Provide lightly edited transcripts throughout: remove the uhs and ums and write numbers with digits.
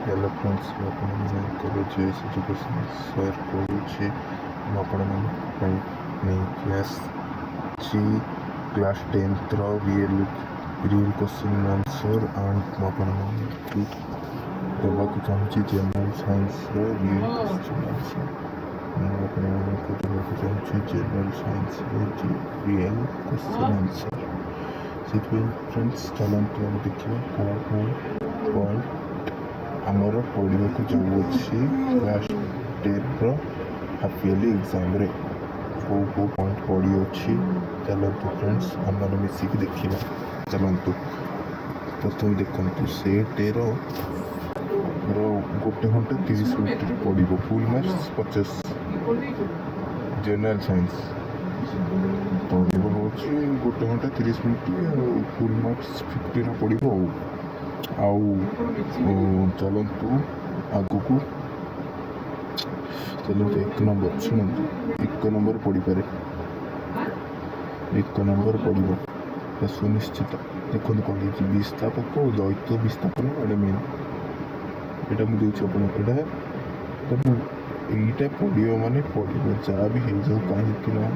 Hello friends आपको JS education share करुँची नहीं आसी class 10th real question answer and आपको देवाक चाहिए general science real question answer आपको देवाक चाहिए general science real question answer से फ्रेंड्स चलते हम देखिए कौन आमर पढ़ा जाऊँगी क्लास 10 हाफ इयरली एग्जाम रे को पॉइंट पड़ी अच्छी चलतु फ्रेंड्स आम मैंने मिसिक देखा चलतु प्रथम देखु सेट गोटे घंटे 30 मिनट पड़ो फुल मार्क्स 50 जनरल साइंस पढ़ो गोटे घंटा 30 मिनट फुल मार्क्स 50 पड़ो चलतु आग को चलते 1 नंबर शुणु 1 नंबर पड़ पारे 1 नंबर पड़ो सुनिश्चित देखो कौन विस्थापक द्वैत विस्थापन एटा मेन यहाँ मुझे यहीटा पड़ो माने पड़ो जहाँ भी हो जाओ कहीं यहाँ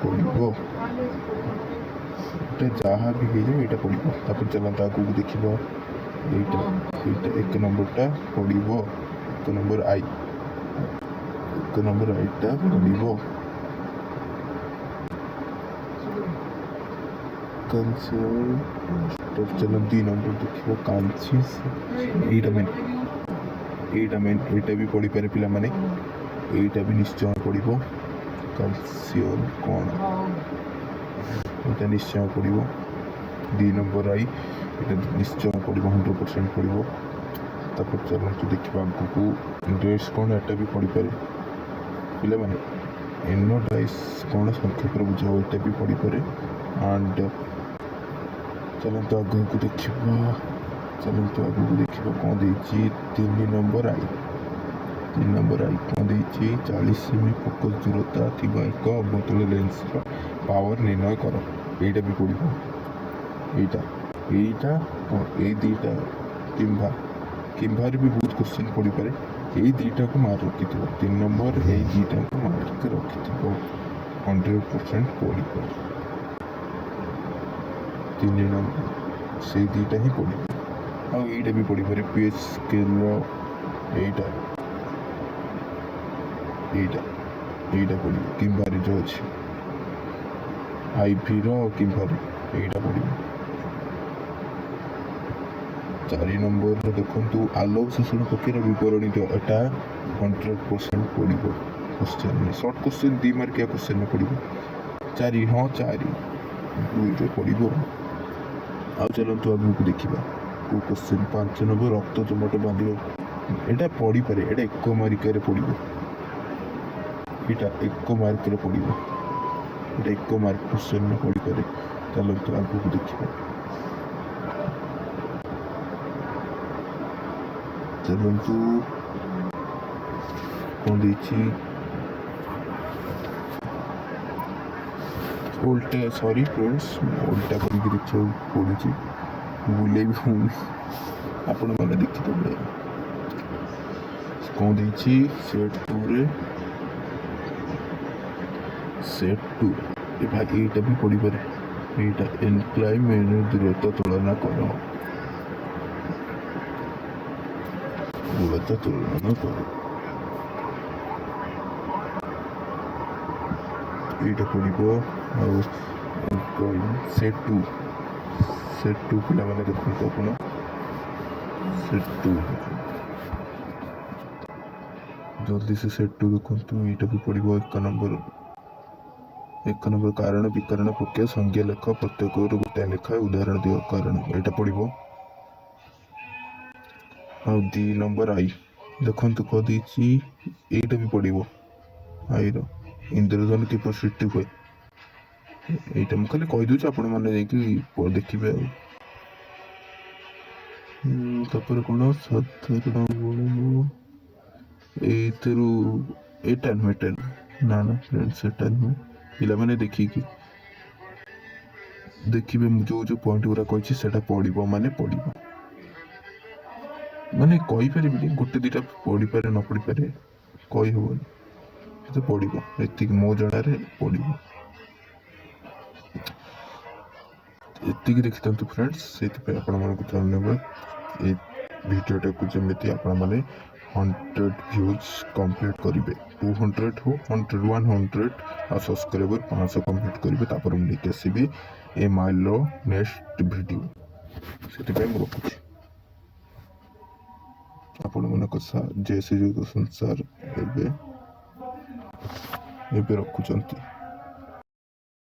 पड़ो जहाँ भी हो जाए यहाँ पड़ो चलता आगे देखा यहाँ 1 नंबरटा पड़ो 1 नंबर आई 1 नंबर आईटा पड़ो चलो 2 नंबर देखो कांची यहाँ भी पढ़ी पारे पिला माने यहाँ भी निश्चय पड़ो कैल्शियम कौन यहाँ निश्चय पड़ो 2 नंबर आई यहाँ निश्चय पड़ो 100% पड़ो तापर चलते देखा आग को ड्रेस कौन यहाँ भी पढ़ी पारे पिला माने एनोडाइस कौन संक्षेप बुझा यहाँ भी पढ़ी पारे एंड चलते आग को देखा कौन देखिए 3 नंबर आई कौन देखिए 40 सेमी फोकस दूरता थी एक अवतल लेंस पावर निर्णय कर यहाँ भी पड़ो यहाँ दीटा किंभार भी बहुत क्वेश्चन पड़ पारे यही 2टा को मार्क रखि 3 नंबर यही 2टा को मार्क रखि 100% पड़ पारे 3 नंबर से 2टा ही पड़ो आईटा भी पढ़ी पारे पीएच स्केल यहाँ पड़ो किंभारी जो अच्छे आईपी किंभारी यहाँ पड़ो 4 नंबर देखु आलोक शोषण प्रक्रिया विवरणी यहाँ 100% पड़ो क्वेश्चन सर्ट क्वेश्चन 2 मार्किया क्वेश्चन में पड़ो 4 हाँ 4 2 पड़ो आ चलतु आगे देखा क्वेश्चन 5 नंबर रक्त जमाट बांध यहाँ पढ़ी पारे यहाँ 1 मार्किया पड़ो यहाँ 1 मार्क पड़ो यहाँ 1 मार्क क्वेश्चन में पढ़ी पारे चलते आगे को देखा चलतु कौन देखिए उल्टा सॉरी फ्रेंड्स उल्टा करके देखा पड़ू बुले भी हूँ आपण मैंने देखी कौन देखिए सेट 2 ये भाई यहाँ भी पढ़ी पारे यहाँ इनक्लाइन दूरता तुलना कर यहाँ पड़ो सेट 2 पिला मैंने देखो अपना सेट 2 जल्दी से सेट 2 देखो यहाँ भी पड़ो 1 नंबर कारण विकरण प्रक्रिया संज्ञा लेख प्रत्येक गोटे लेखा उदाहरण दियो कारण यहाँ पड़ो 2 नंबर आई देखु कह यहाँ भी पड़ो आई इंद्रधन किपर सृष्टि हुए यहाँ मुझे खाली कहीदे आपण मैंने देखिए तापर कौन साधारण गुणन एटा नुहे ना फ्रेंड्स एटा नुहे पिला मैंने देखिए जो पॉइंट गुरा कही पढ़ो माने पढ़ो ମାନେ କହିପାରିବିନି, ଗୋଟେ ଦୁଇଟା ପଡ଼ିପାରେ ନ ପଡ଼ିପାରେ, କହିହେବନି, କିନ୍ତୁ ପଡ଼ିବ, ଏତିକି ମୋ ଜଣାରେ ପଡ଼ିବ। ଏତିକି ଦେଖିଥାନ୍ତୁ ଫ୍ରେଣ୍ଡସ୍, ସେଇଥିପାଇଁ ଆପଣମାନଙ୍କୁ ଧନ୍ୟବାଦ। ଏ ଭିଡ଼ିଓଟାକୁ ଯେମିତି ଆପଣମାନେ 100 ଭ୍ୟୁଜ୍ କମ୍ପ୍ଲିଟ୍ କରିବେ, 200 ହଉ 100 ଆଉ ସବସ୍କ୍ରାଇବର 500 କମ୍ପ୍ଲିଟ୍ କରିବେ, ତାପରେ ମୁଁ ନେଇକି ଆସିବି MIର ନେକ୍ସଟ ଭିଡ଼ିଓ। ସେଥିପାଇଁ ମୁଁ ରଖୁଛି। ଆପଣମାନଙ୍କ ଜୟ ଶ୍ରୀ ଯଦୁ ସଂସାର ଏବେ ରଖୁଛନ୍ତି।